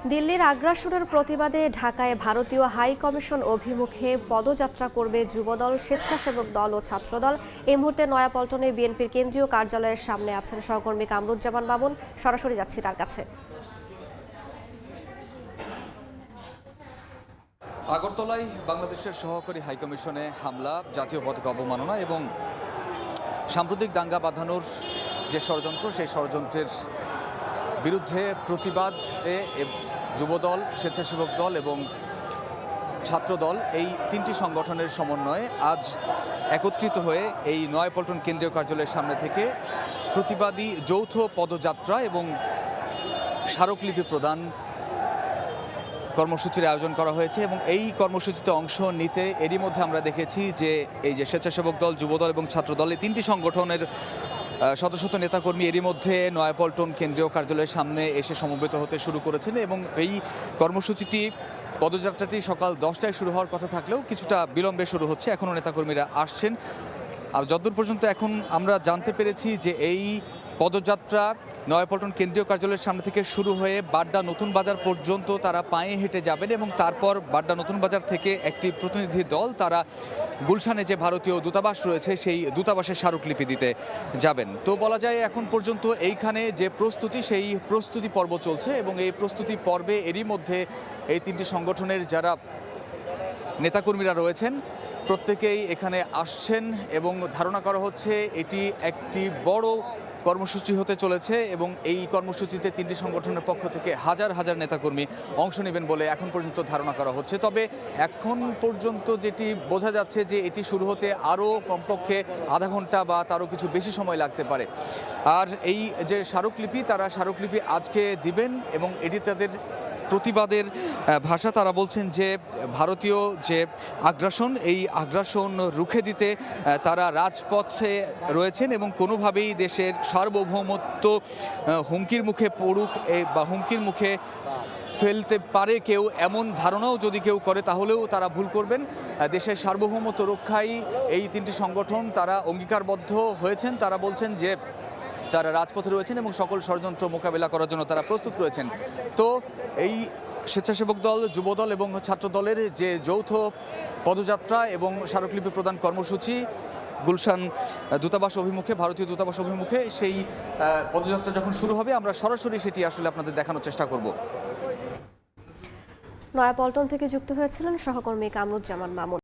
দিল্লির আগ্রাসনের প্রতিবাদে ঢাকায় ভারতীয় হাই কমিশন অভিমুখে পদযাত্রা করবে যুবদল, স্বেচ্ছাসেবক দল ও ছাত্রদল। এই মুহূর্তে নয়াপল্টনে বিএনপির কেন্দ্রীয় কার্যালয়ের সামনে আছেন সহকর্মী কামরুজ্জামান মামুন। সরাসরি যাচ্ছি তার কাছে। আগরতলায় বাংলাদেশের সহকারী হাইকমিশনে হামলা, জাতীয় পতাকা অবমাননা এবং সাম্প্রতিক দাঙ্গা বাঁধানোর যে ষড়যন্ত্র, সেই ষড়যন্ত্রের বিরুদ্ধে প্রতিবাদে যুবদল, স্বেচ্ছাসেবক দল এবং ছাত্রদল এই তিনটি সংগঠনের সমন্বয়ে আজ একত্রিত হয়ে এই নয়াপল্টন কেন্দ্রীয় কার্যালয়ের সামনে থেকে প্রতিবাদী যৌথ পদযাত্রা এবং স্মারকলিপি প্রদান কর্মসূচির আয়োজন করা হয়েছে। এবং এই কর্মসূচিতে অংশ নিতে এরই মধ্যে আমরা দেখেছি যে এই যে স্বেচ্ছাসেবক দল, যুবদল এবং ছাত্রদল, এই তিনটি সংগঠনের শত শত নেতাকর্মী এরই মধ্যে নয়াপল্টন কেন্দ্রীয় কার্যালয়ের সামনে এসে সমবেত হতে শুরু করেছেন। এবং এই কর্মসূচিটি, পদযাত্রাটি সকাল 10টায় শুরু হওয়ার কথা থাকলেও কিছুটা বিলম্বে শুরু হচ্ছে। এখনও নেতাকর্মীরা আসছেন। আর যতদূর পর্যন্ত এখন আমরা জানতে পেরেছি যে এই পদযাত্রা নয়াপল্টন কেন্দ্রীয় কার্যালয়ের সামনে থেকে শুরু হয়ে বাড্ডা নতুন বাজার পর্যন্ত তারা পায়ে হেঁটে যাবেন এবং তারপর বাড্ডা নতুন বাজার থেকে একটি প্রতিনিধি দল তারা গুলশানে যে ভারতীয় দূতাবাস রয়েছে সেই দূতাবাসে স্মারকলিপি দিতে যাবেন। তো বলা যায় এখন পর্যন্ত এইখানে যে প্রস্তুতি, সেই প্রস্তুতি পর্ব চলছে এবং এই প্রস্তুতি পর্বে এরই মধ্যে এই তিনটি সংগঠনের যারা নেতাকর্মীরা রয়েছেন প্রত্যেকেই এখানে আসছেন এবং ধারণা করা হচ্ছে এটি একটি বড় কর্মসূচি হতে চলেছে এবং এই কর্মসূচিতে তিনটি সংগঠনের পক্ষ থেকে হাজার হাজার নেতাকর্মী অংশ নেবেন বলে এখন পর্যন্ত ধারণা করা হচ্ছে। তবে এখন পর্যন্ত যেটি বোঝা যাচ্ছে যে এটি শুরু হতে আরও কমপক্ষে আধা ঘন্টা বা তারও কিছু বেশি সময় লাগতে পারে। আর এই যে স্মারকলিপি, তারা স্মারকলিপি আজকে দিবেন এবং এটি তাদের প্রতিবাদের ভাষা। তারা বলছেন যে ভারতীয় যে আগ্রাসন, এই আগ্রাসন রুখে দিতে তারা রাজপথে রয়েছেন এবং কোনোভাবেই দেশের সার্বভৌমত্ব হুমকির মুখে পড়ুক বা হুমকির মুখে ফেলতে পারে কেউ, এমন ধারণাও যদি কেউ করে তাহলেও তারা ভুল করবেন। দেশের সার্বভৌমত্ব রক্ষায় এই তিনটি সংগঠন তারা অঙ্গীকারবদ্ধ হয়েছেন। তারা বলছেন যে তারা রাজপথে রয়েছেন এবং সকল ষড়যন্ত্র মোকাবেলা করার জন্য তারা প্রস্তুত রয়েছেন। তো এই স্বেচ্ছাসেবক দল, যুবদল এবং ছাত্রদলের যে যৌথ পদযাত্রা এবং স্মারকলিপি প্রদান কর্মসূচি গুলশান দূতাবাস অভিমুখে, ভারতীয় দূতাবাস অভিমুখে, সেই পদযাত্রা যখন শুরু হবে আমরা সরাসরি সেটি আসলে আপনাদের দেখানোর চেষ্টা করব। নয়াপল্টন থেকে যুক্ত হয়েছিলেন সহকর্মী কামরুজ্জামান মামুন।